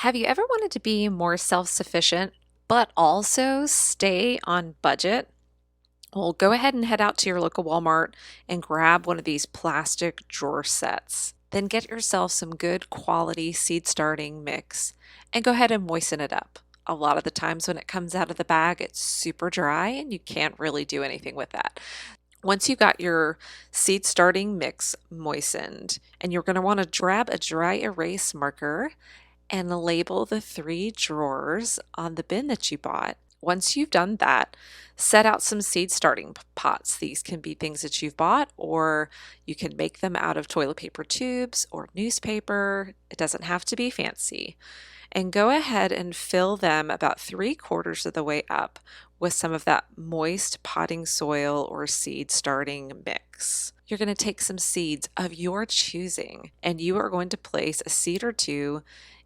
Have you ever wanted to be more self-sufficient, but also stay on budget? Well, go ahead and head out to your local Walmart and grab one of these plastic drawer sets. Then get yourself some good quality seed starting mix and go ahead and moisten it up. A lot of the times when it comes out of the bag, it's super dry and you can't really do anything with that. Once you got your seed starting mix moistened, and you're going to want to grab a dry erase marker and label the three drawers on the bin that you bought. Once you've done that, set out some seed starting pots. These can be things that you've bought, or you can make them out of toilet paper tubes or newspaper. It doesn't have to be fancy. And go ahead and fill them about 3/4 of the way up with some of that moist potting soil or seed starting mix. You're going to take some seeds of your choosing and you are going to place a seed or two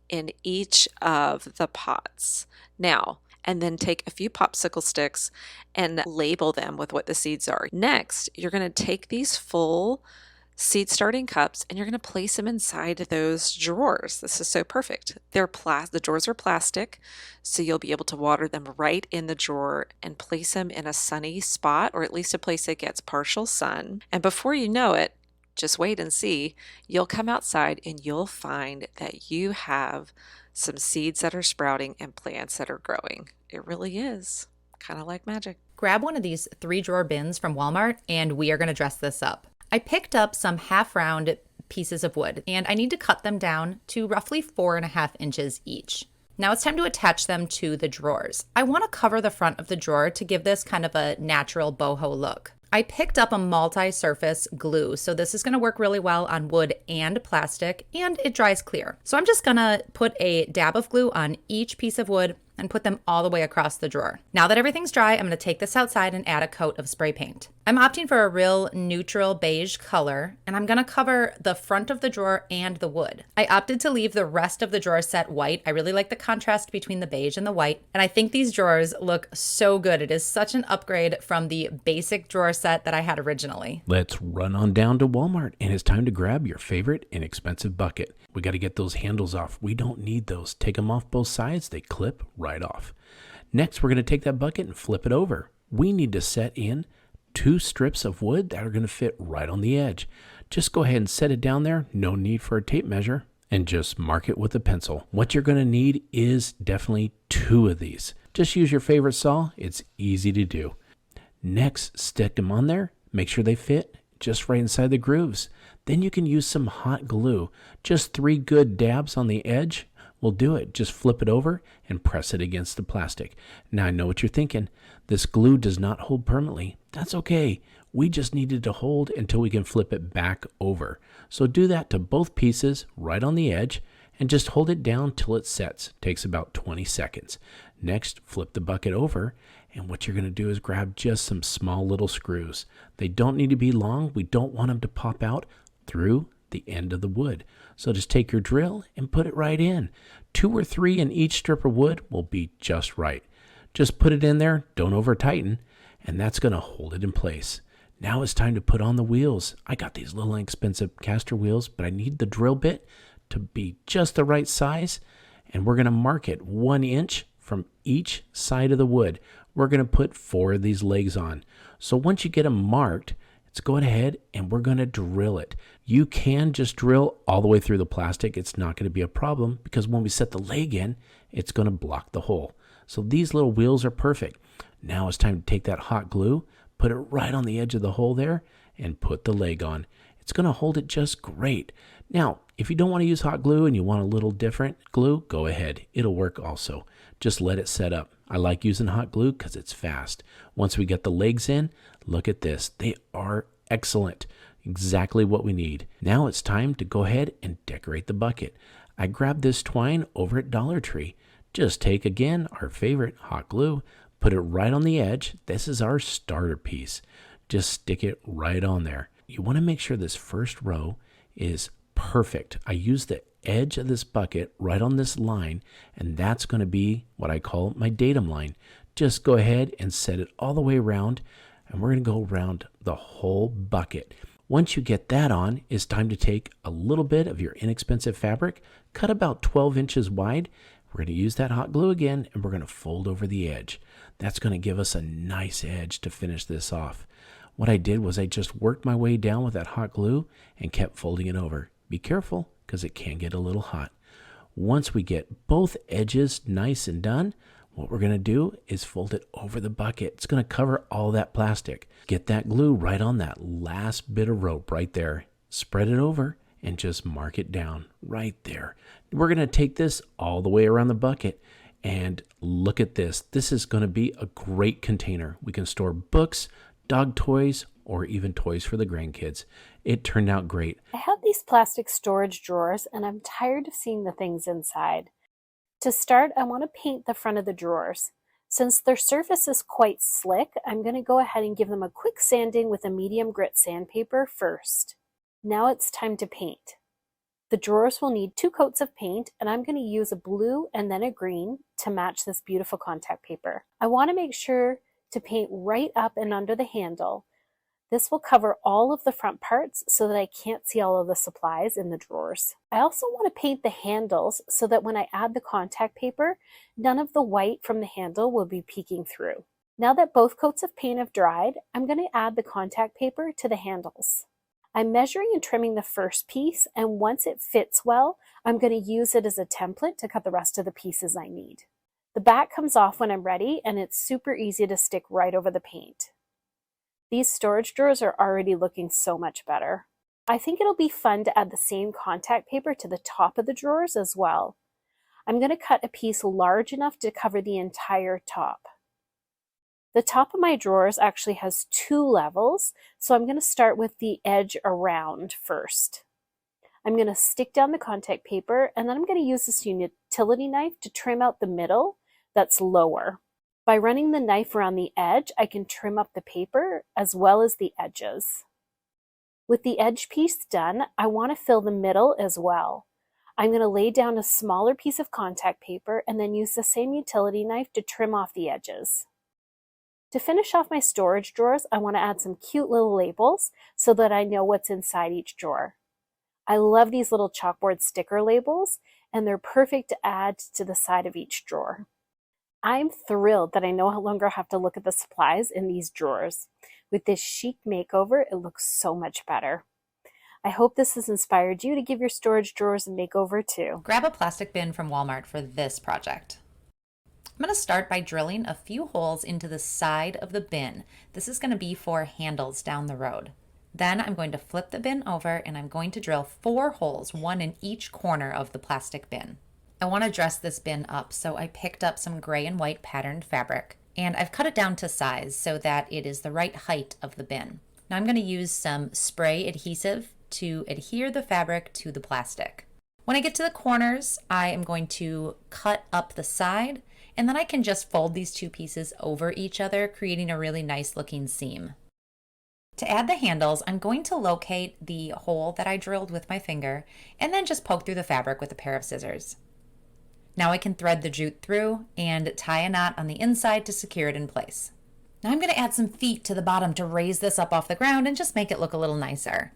in each of the pots. Now, and then take a few popsicle sticks and label them with what the seeds are. Next, you're going to take these full seed starting cups and you're going to place them inside those drawers. This is so perfect. The drawers are plastic, so you'll be able to water them right in the drawer and place them in a sunny spot, or at least a place that gets partial sun. And before you know it, just wait and see, you'll come outside and you'll find that you have some seeds that are sprouting and plants that are growing. It really is kind of like magic. Grab one of these 3-drawer bins from Walmart and we are going to dress this up. I picked up some half-round pieces of wood and I need to cut them down to roughly 4.5 inches each. Now it's time to attach them to the drawers. I want to cover the front of the drawer to give this kind of a natural boho look. I picked up a multi-surface glue, so this is going to work really well on wood and plastic, and it dries clear. So I'm just going to put a dab of glue on each piece of wood and put them all the way across the drawer. Now that everything's dry, I'm going to take this outside and add a coat of spray paint. I'm opting for a real neutral beige color, and I'm going to cover the front of the drawer and the wood. I opted to leave the rest of the drawer set white. I really like the contrast between the beige and the white, and I think these drawers look so good. It is such an upgrade from the basic drawer set that I had originally. Let's run on down to Walmart, and it's time to grab your favorite inexpensive bucket. We got to get those handles off. We don't need those. Take them off both sides. They clip right off. Next, we're going to take that bucket and flip it over. We need to set in 2 strips of wood that are going to fit right on the edge. Just go ahead and set it down there. No need for a tape measure, and just mark it with a pencil. What you're going to need is definitely 2 of these. Just use your favorite saw. It's easy to do. Next, stick them on there. Make sure they fit just right inside the grooves. Then you can use some hot glue. Just 3 good dabs on the edge will do it. Just flip it over and press it against the plastic. Now I know what you're thinking. This glue does not hold permanently. That's okay. We just need it to hold until we can flip it back over. So do that to both pieces right on the edge and just hold it down till it sets. Takes about 20 seconds. Next, flip the bucket over, and what you're going to do is grab just some small little screws. They don't need to be long. We don't want them to pop out through the end of the wood. So just take your drill and put it right in. 2 or 3 in each strip of wood will be just right. Just put it in there, don't over tighten, and that's going to hold it in place. Now it's time to put on the wheels. I got these little inexpensive caster wheels, but I need the drill bit to be just the right size, and we're going to mark it 1 inch from each side of the wood. We're going to put 4 of these legs on. So once you get them marked, let's go ahead and we're going to drill it. You can just drill all the way through the plastic. It's not going to be a problem because when we set the leg in, it's going to block the hole. So these little wheels are perfect. Now it's time to take that hot glue, put it right on the edge of the hole there, and put the leg on. It's going to hold it just great. Now, if you don't want to use hot glue and you want a little different glue, go ahead. It'll work also. Just let it set up. I like using hot glue because it's fast. Once we get the legs in, look at this. They are excellent. Exactly what we need. Now it's time to go ahead and decorate the bucket. I grabbed this twine over at Dollar Tree. Just take again our favorite hot glue, put it right on the edge. This is our starter piece. Just stick it right on there. You want to make sure this first row is perfect. I use the edge of this bucket right on this line, and that's going to be what I call my datum line. Just go ahead and set it all the way around, and we're going to go around the whole bucket. Once you get that on, it's time to take a little bit of your inexpensive fabric, cut about 12 inches wide. We're going to use that hot glue again, and we're going to fold over the edge. That's going to give us a nice edge to finish this off. What I did was I just worked my way down with that hot glue and kept folding it over. Be careful, because it can get a little hot. Once we get both edges nice and done, what we're going to do is fold it over the bucket. It's going to cover all that plastic. Get that glue right on that last bit of rope right there. Spread it over and just mark it down right there. We're going to take this all the way around the bucket, and look at this. This is going to be a great container. We can store books, dog toys, or even toys for the grandkids. It turned out great. I have these plastic storage drawers, and I'm tired of seeing the things inside. To start, I want to paint the front of the drawers. Since their surface is quite slick, I'm going to go ahead and give them a quick sanding with a medium grit sandpaper first. Now it's time to paint. The drawers will need 2 coats of paint, and I'm going to use a blue and then a green to match this beautiful contact paper. I want to make sure to paint right up and under the handle. This will cover all of the front parts so that I can't see all of the supplies in the drawers. I also want to paint the handles so that when I add the contact paper, none of the white from the handle will be peeking through. Now that both coats of paint have dried, I'm going to add the contact paper to the handles. I'm measuring and trimming the first piece, and once it fits well, I'm going to use it as a template to cut the rest of the pieces I need. The back comes off when I'm ready, and it's super easy to stick right over the paint. These storage drawers are already looking so much better. I think it'll be fun to add the same contact paper to the top of the drawers as well. I'm going to cut a piece large enough to cover the entire top. The top of my drawers actually has 2 levels, so I'm going to start with the edge around first. I'm going to stick down the contact paper, and then I'm going to use this utility knife to trim out the middle that's lower. By running the knife around the edge, I can trim up the paper as well as the edges. With the edge piece done, I want to fill the middle as well. I'm going to lay down a smaller piece of contact paper and then use the same utility knife to trim off the edges. To finish off my storage drawers, I want to add some cute little labels so that I know what's inside each drawer. I love these little chalkboard sticker labels, and they're perfect to add to the side of each drawer. I'm thrilled that I no longer have to look at the supplies in these drawers. With this chic makeover, it looks so much better. I hope this has inspired you to give your storage drawers a makeover too. Grab a plastic bin from Walmart for this project. I'm going to start by drilling a few holes into the side of the bin. This is going to be for handles down the road. Then I'm going to flip the bin over, and I'm going to drill 4 holes, 1 in each corner of the plastic bin. I want to dress this bin up, so I picked up some gray and white patterned fabric, and I've cut it down to size so that it is the right height of the bin. Now I'm going to use some spray adhesive to adhere the fabric to the plastic. When I get to the corners, I am going to cut up the side, and then I can just fold these 2 pieces over each other, creating a really nice looking seam. To add the handles, I'm going to locate the hole that I drilled with my finger and then just poke through the fabric with a pair of scissors. Now I can thread the jute through and tie a knot on the inside to secure it in place. Now I'm going to add some feet to the bottom to raise this up off the ground and just make it look a little nicer.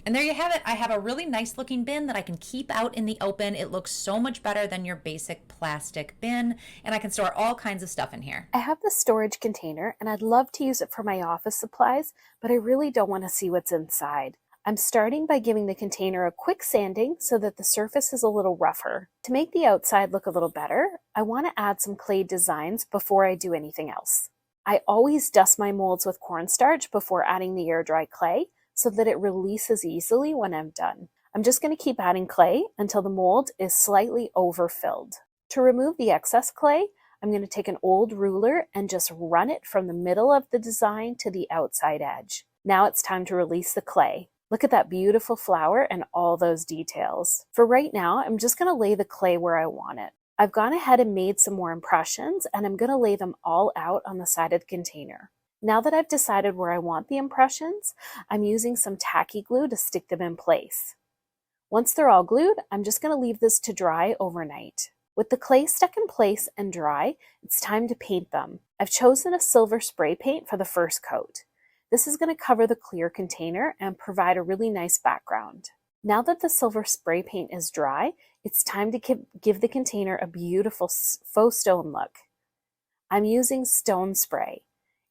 And there you have it. I have a really nice looking bin that I can keep out in the open. It looks so much better than your basic plastic bin, and I can store all kinds of stuff in here. I have the storage container, and I'd love to use it for my office supplies, but I really don't want to see what's inside. I'm starting by giving the container a quick sanding so that the surface is a little rougher. To make the outside look a little better, I want to add some clay designs before I do anything else. I always dust my molds with cornstarch before adding the air dry clay, so that it releases easily when I'm done. I'm just going to keep adding clay until the mold is slightly overfilled. To remove the excess clay, I'm going to take an old ruler and just run it from the middle of the design to the outside edge. Now it's time to release the clay. Look at that beautiful flower and all those details. For right now, I'm just going to lay the clay where I want it. I've gone ahead and made some more impressions, and I'm going to lay them all out on the side of the container. Now that I've decided where I want the impressions, I'm using some tacky glue to stick them in place. Once they're all glued, I'm just going to leave this to dry overnight. With the clay stuck in place and dry, it's time to paint them. I've chosen a silver spray paint for the first coat. This is going to cover the clear container and provide a really nice background. Now that the silver spray paint is dry, it's time to give the container a beautiful faux stone look. I'm using stone spray.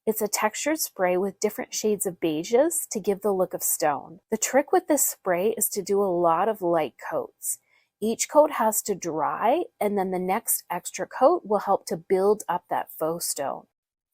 It's a textured spray with different shades of beiges to give the look of stone. The trick with this spray is to do a lot of light coats. Each coat has to dry, and then the next extra coat will help to build up that faux stone.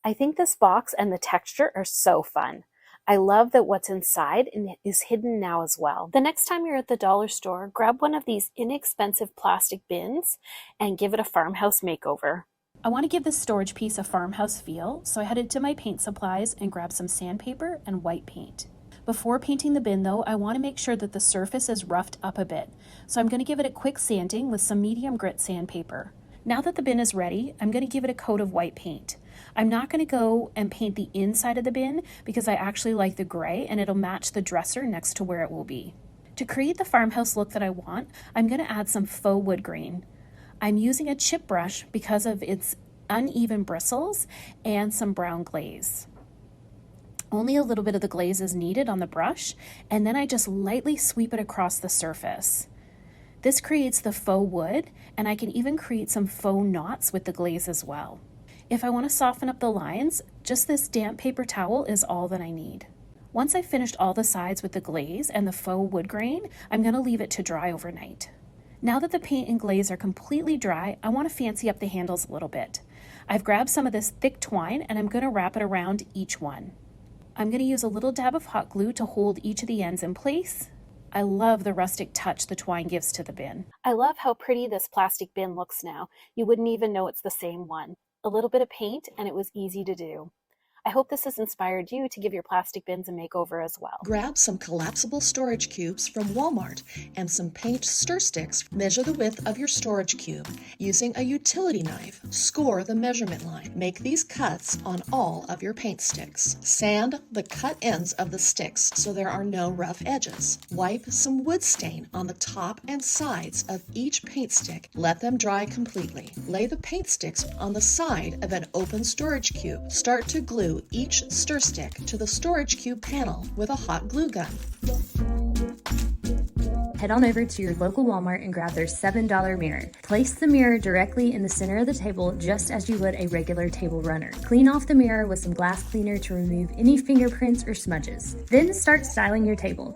I think this box and the texture are so fun. I love that what's inside is hidden now as well. The next time you're at the dollar store, grab one of these inexpensive plastic bins and give it a farmhouse makeover. I want to give this storage piece a farmhouse feel, so I headed to my paint supplies and grabbed some sandpaper and white paint. Before painting the bin though, I want to make sure that the surface is roughed up a bit, so I'm going to give it a quick sanding with some medium grit sandpaper. Now that the bin is ready, I'm going to give it a coat of white paint. I'm not going to go and paint the inside of the bin because I actually like the gray and it'll match the dresser next to where it will be. To create the farmhouse look that I want, I'm going to add some faux wood grain. I'm using a chip brush because of its uneven bristles and some brown glaze. Only a little bit of the glaze is needed on the brush, and then I just lightly sweep it across the surface. This creates the faux wood, and I can even create some faux knots with the glaze as well. If I want to soften up the lines, just this damp paper towel is all that I need. Once I've finished all the sides with the glaze and the faux wood grain, I'm going to leave it to dry overnight. Now that the paint and glaze are completely dry, I want to fancy up the handles a little bit. I've grabbed some of this thick twine and I'm going to wrap it around each one. I'm going to use a little dab of hot glue to hold each of the ends in place. I love the rustic touch the twine gives to the bin. I love how pretty this plastic bin looks now. You wouldn't even know it's the same one. A little bit of paint and it was easy to do. I hope this has inspired you to give your plastic bins a makeover as well. Grab some collapsible storage cubes from Walmart and some paint stir sticks. Measure the width of your storage cube. Using a utility knife, score the measurement line. Make these cuts on all of your paint sticks. Sand the cut ends of the sticks so there are no rough edges. Wipe some wood stain on the top and sides of each paint stick. Let them dry completely. Lay the paint sticks on the side of an open storage cube. Start to glue each stir stick to the storage cube panel with a hot glue gun. Head on over to your local Walmart and grab their $7 mirror. Place the mirror directly in the center of the table just as you would a regular table runner. Clean off the mirror with some glass cleaner to remove any fingerprints or smudges. Then start styling your table.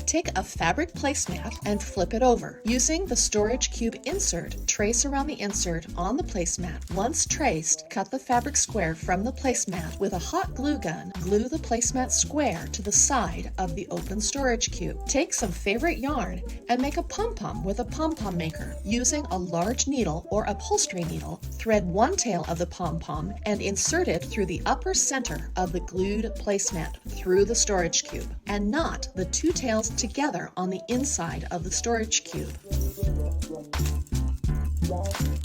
Take a fabric placemat and flip it over. Using the storage cube insert, trace around the insert on the placemat. Once traced, cut the fabric square from the placemat. With a hot glue gun, glue the placemat square to the side of the open storage cube. Take some favorite yarn and make a pom-pom with a pom-pom maker. Using a large needle or upholstery needle, thread one tail of the pom-pom and insert it through the upper center of the glued placemat through the storage cube, and knot the two tails together on the inside of the storage cube.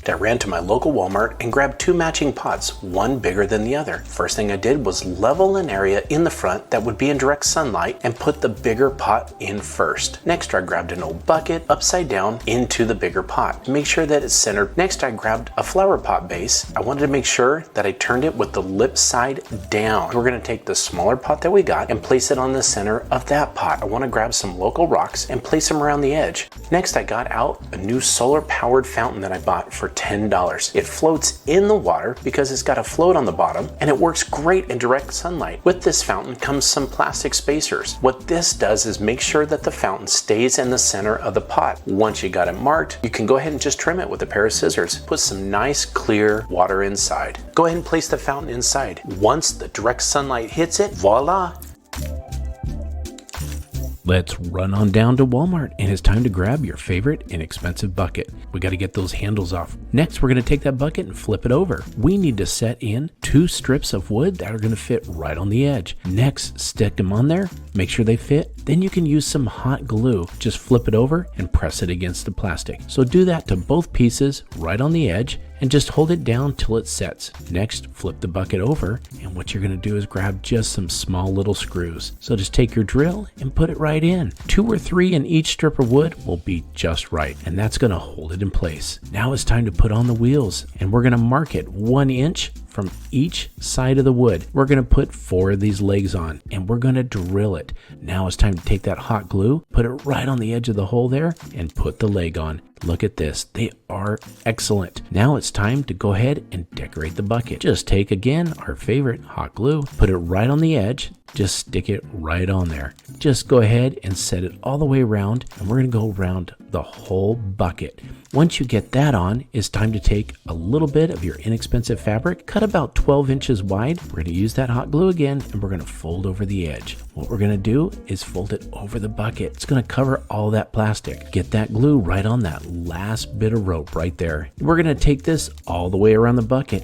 I ran to my local Walmart and grabbed two matching pots, one bigger than the other. First thing I did was level an area in the front that would be in direct sunlight and put the bigger pot in first. Next I grabbed an old bucket upside down into the bigger pot to make sure that it's centered. Next I grabbed a flower pot base. I wanted to make sure that I turned it with the lip side down. We're going to take the smaller pot that we got and place it on the center of that pot. I want to grab some local rocks and place them around the edge. Next I got out a new solar powered fountain that I bought for $10. It floats in the water because it's got a float on the bottom and it works great in direct sunlight. With this fountain comes some plastic spacers. What this does is make sure that the fountain stays in the center of the pot. Once you got it marked, you can go ahead and just trim it with a pair of scissors. Put some nice clear water inside. Go ahead and place the fountain inside. Once the direct sunlight hits it, voila! Let's run on down to Walmart and it's time to grab your favorite inexpensive bucket. We got to get those handles off. Next, we're going to take that bucket and flip it over. We need to set in 2 strips of wood that are going to fit right on the edge. Next, stick them on there, make sure they fit. Then you can use some hot glue. Just flip it over and press it against the plastic. So do that to both pieces right on the edge and just hold it down till it sets. Next, flip the bucket over, and what you're going to do is grab just some small little screws. So just take your drill and put it right in. 2 or 3 in each strip of wood will be just right, and that's going to hold it in place. Now it's time to put on the wheels, and we're going to mark it 1 inch from each side of the wood. We're going to put 4 of these legs on, and we're going to drill it. Now it's time to take that hot glue, put it right on the edge of the hole there, and put the leg on. Look at this. They are excellent. Now it's time to go ahead and decorate the bucket. Just take again our favorite hot glue, put it right on the edge, just stick it right on there. Just go ahead and set it all the way around, and we're going to go around the whole bucket. Once you get that on, it's time to take a little bit of your inexpensive fabric, cut about 12 inches wide. We're going to use that hot glue again, and we're going to fold over the edge. What we're going to do is fold it over the bucket. It's going to cover all that plastic. Get that glue right on that last bit of rope right there. We're going to take this all the way around the bucket.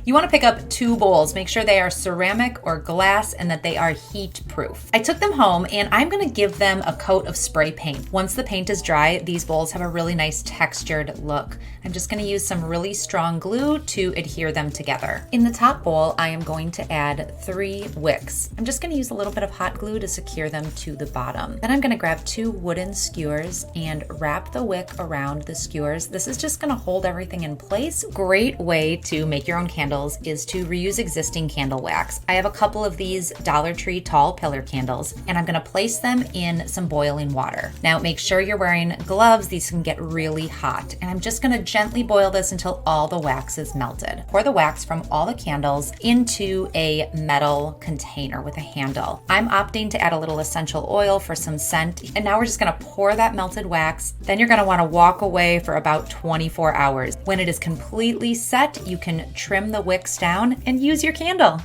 You want to pick up 2 bowls. Make sure they are ceramic or glass and that they are heat proof. I took them home and I'm going to give them a coat of spray paint. Once the paint is dry, these bowls have a really nice textured look. I'm just going to use some really strong glue to adhere them together. In the top bowl, I am going to add 3 wicks. I'm just going to use a little bit of hot glue to secure them to the bottom. Then I'm going to grab 2 wooden skewers and wrap the wick around the skewers. This is just going to hold everything in place. Great way to make your own candles is to reuse existing candle wax. I have a couple of these Dollar Tree tall pillar candles, and I'm going to place them in some boiling water. Now make sure you're wearing gloves. These can get really hot, and I'm just going to gently boil this until all the wax is melted. Pour the wax from all the candles into a metal container with a handle. I'm opting to add a little essential oil for some scent, and now we're just going to pour that melted wax. Then you're going to want to walk away for about 24 hours. When it is completely set, you can trim the wicks down and use your candle.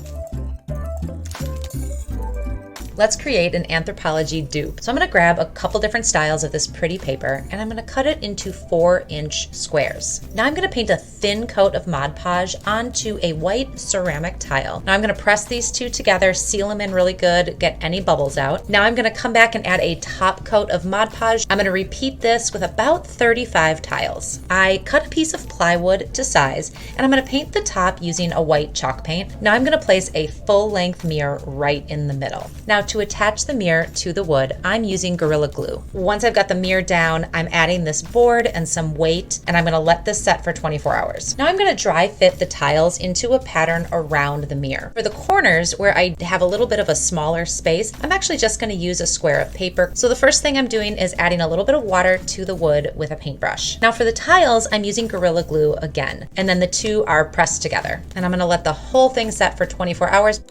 Let's create an anthropology dupe. So I'm going to grab a couple different styles of this pretty paper and I'm going to cut it into 4-inch squares. Now I'm going to paint a thin coat of Mod Podge onto a white ceramic tile. Now I'm going to press these 2 together, seal them in really good, get any bubbles out. Now I'm going to come back and add a top coat of Mod Podge. I'm going to repeat this with about 35 tiles. I cut a piece of plywood to size and I'm going to paint the top using a white chalk paint. Now I'm going to place a full-length mirror right in the middle. Now to attach the mirror to the wood, I'm using Gorilla Glue. Once I've got the mirror down, I'm adding this board and some weight, and I'm going to let this set for 24 hours. Now I'm going to dry fit the tiles into a pattern around the mirror. For the corners, where I have a little bit of a smaller space, I'm actually just going to use a square of paper. So the first thing I'm doing is adding a little bit of water to the wood with a paintbrush. Now for the tiles, I'm using Gorilla Glue again, and then the 2 are pressed together. And I'm going to let the whole thing set for 24 hours.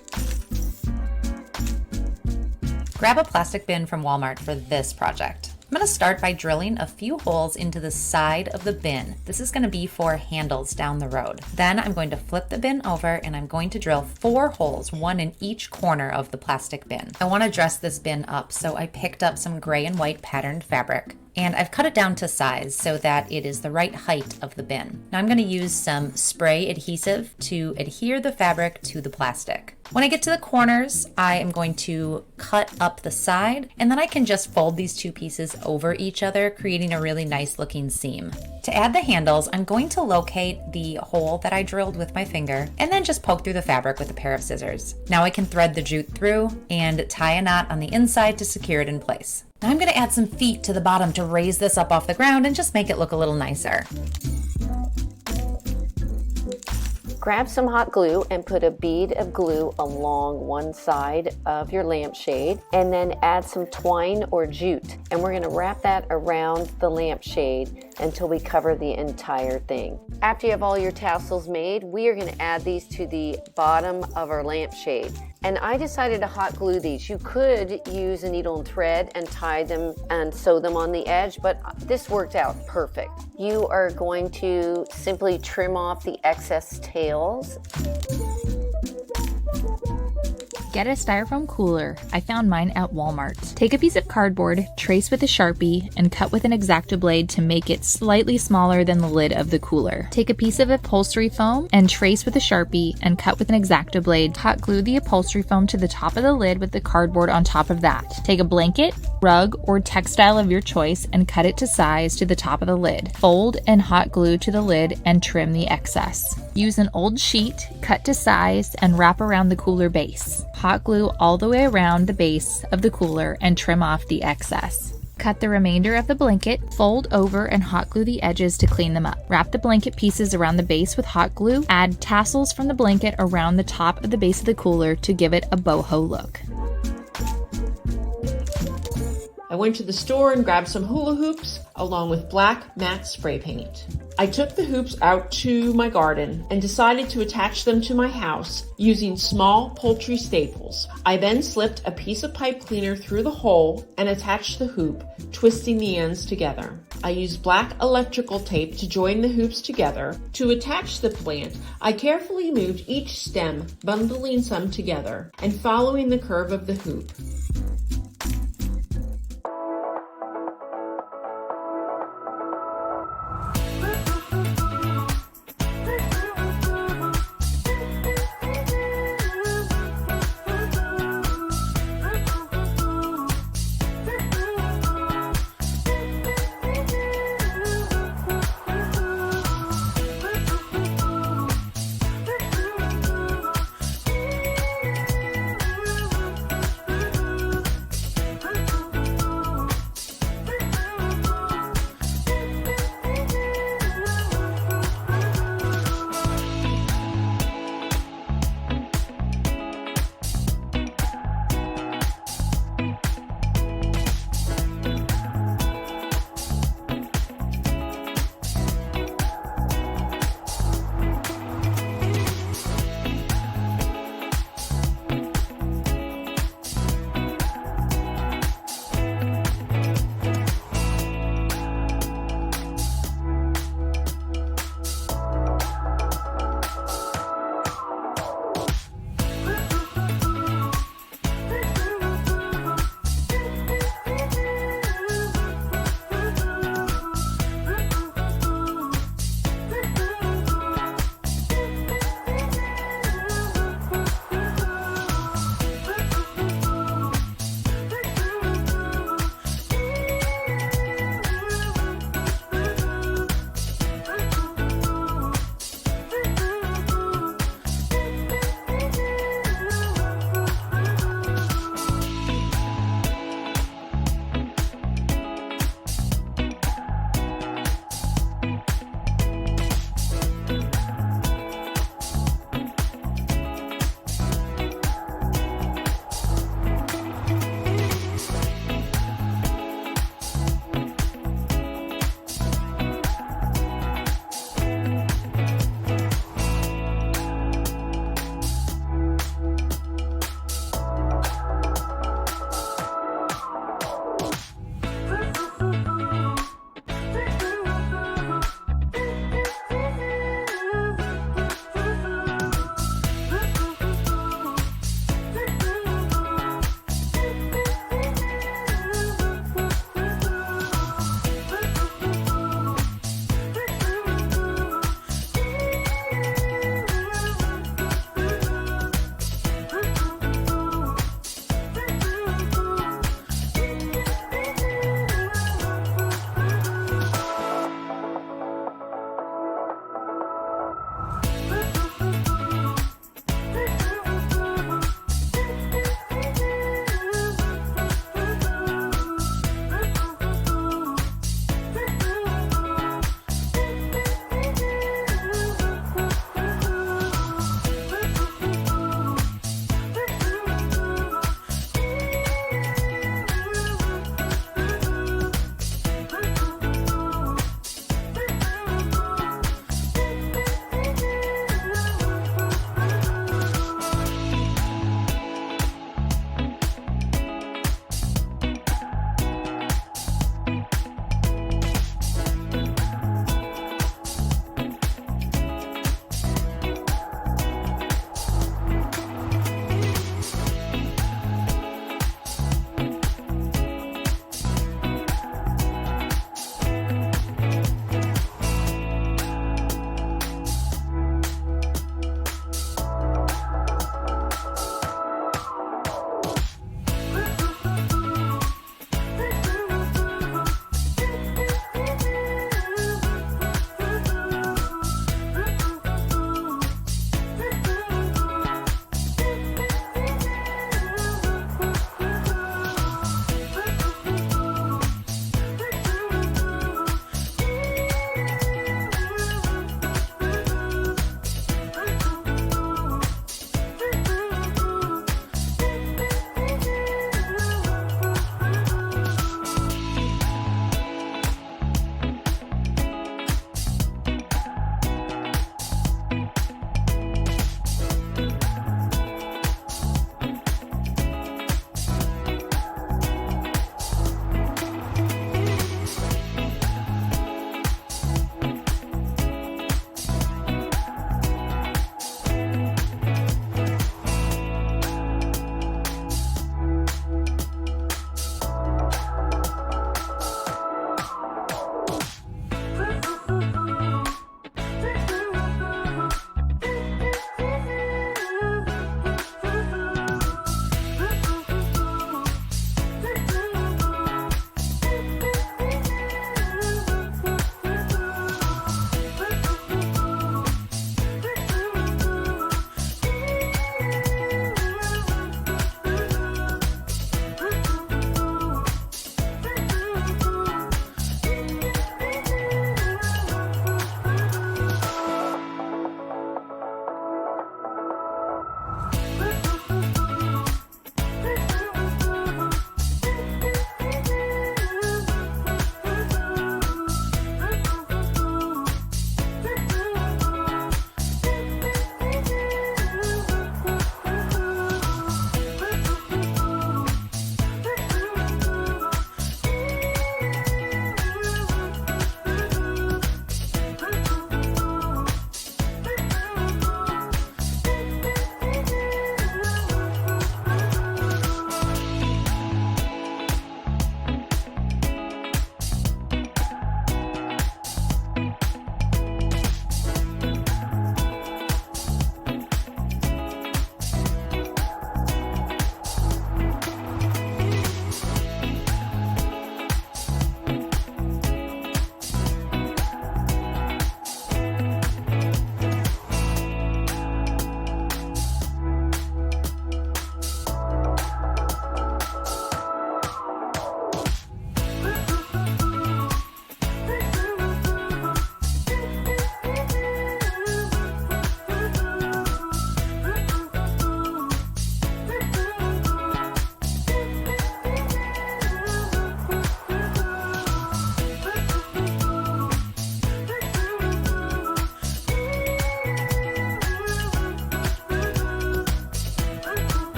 Grab a plastic bin from Walmart for this project. I'm going to start by drilling a few holes into the side of the bin. This is going to be for handles down the road. Then I'm going to flip the bin over and I'm going to drill 4 holes, 1 in each corner of the plastic bin. I want to dress this bin up, so I picked up some gray and white patterned fabric. And I've cut it down to size so that it is the right height of the bin. Now I'm going to use some spray adhesive to adhere the fabric to the plastic. When I get to the corners, I am going to cut up the side, and then I can just fold these 2 pieces over each other, creating a really nice looking seam. To add the handles, I'm going to locate the hole that I drilled with my finger and then just poke through the fabric with a pair of scissors. Now I can thread the jute through and tie a knot on the inside to secure it in place. Now I'm going to add some feet to the bottom to raise this up off the ground and just make it look a little nicer. Grab some hot glue and put a bead of glue along one side of your lampshade, and then add some twine or jute. And we're going to wrap that around the lampshade until we cover the entire thing. After you have all your tassels made, we are going to add these to the bottom of our lampshade. And I decided to hot glue these. You could use a needle and thread and tie them and sew them on the edge, but this worked out perfect. You are going to simply trim off the excess tails. Get a styrofoam cooler. I found mine at Walmart. Take a piece of cardboard, trace with a Sharpie, and cut with an X-Acto blade to make it slightly smaller than the lid of the cooler. Take a piece of upholstery foam and trace with a Sharpie and cut with an X-Acto blade. Hot glue the upholstery foam to the top of the lid with the cardboard on top of that. Take a blanket, rug, or textile of your choice and cut it to size to the top of the lid. Fold and hot glue to the lid and trim the excess. Use an old sheet, cut to size, and wrap around the cooler base. Hot glue all the way around the base of the cooler and trim off the excess. Cut the remainder of the blanket, fold over and hot glue the edges to clean them up. Wrap the blanket pieces around the base with hot glue. Add tassels from the blanket around the top of the base of the cooler to give it a boho look. I went to the store and grabbed some hula hoops along with black matte spray paint. I took the hoops out to my garden and decided to attach them to my house using small poultry staples. I then slipped a piece of pipe cleaner through the hole and attached the hoop, twisting the ends together. I used black electrical tape to join the hoops together. To attach the plant, I carefully moved each stem, bundling some together and following the curve of the hoop.